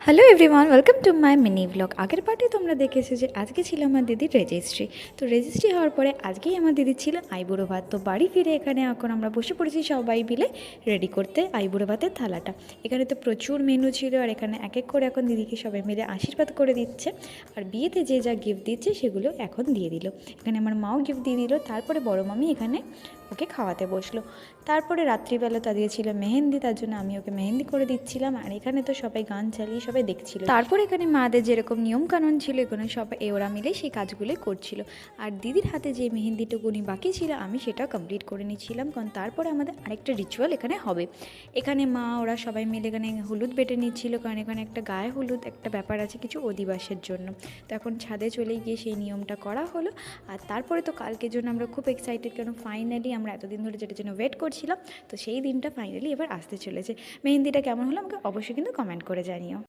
Hello everyone, welcome to my mini blog. আগের পার্টে তোমরা দেখেছো যে আজকে ছিল আমার দিদির রেজিস্ট্রি। তো রেজিস্ট্রি হওয়ার পরে আজকেই আমার দিদির ছিল আইবুড়ো ভাত। তো বাড়ি ফিরে এখানে এখন আমরা বসে পড়েছি সবাই মিলে রেডি করতে আইবুড়ো ভাতের থালাটা। এখানে তো প্রচুর মেনু ছিল, আর এখানে এক এক করে এখন দিদিকে সবাই মিলে আশীর্বাদ করে দিচ্ছে। আর বিয়েতে যে যা গিফট দিচ্ছে সেগুলো এখন দিয়ে দিল। এখানে আমার মাও গিফট দিয়ে দিল, তারপরে বড় মামি এখানে ওকে খাওয়াতে বসলো। তারপরে রাত্রিবেলা তাদের ছিল মেহেন্দি, তার জন্য আমি ওকে মেহেন্দি করে দিচ্ছিলাম। আর এখানে তো সবাই গান চালিয়ে সবাই দেখছিল। তারপর এখানে মাদের যেরকম নিয়মকানুন ছিল এখানে সবাই ওরা মিলে সেই কাজগুলোই করছিল। আর দিদির হাতে যে মেহেন্দিটুকুনি বাকি ছিল আমি সেটা কমপ্লিট করে নিচ্ছিলাম, কারণ তারপরে আমাদের আরেকটা রিচুয়াল এখানে হবে। এখানে মা ওরা সবাই মিলে এখানে হলুদ বেটে নিচ্ছিল, কারণ এখানে একটা গায়ে হলুদ একটা ব্যাপার আছে কিছু অধিবাসের জন্য। তো এখন ছাদে চলে গিয়ে সেই নিয়মটা করা হলো। আর তারপরে তো কালকের জন্য আমরা খুব এক্সাইটেড, কারণ ফাইনালি আমরা এতদিন ধরে যেটার জন্য ওয়েট করছিলাম, তো সেই দিনটা ফাইনালি এবার আসতে চলেছে। মেহেন্দিটা কেমন হলো আমাকে অবশ্যই কিন্তু কমেন্ট করে জানিও।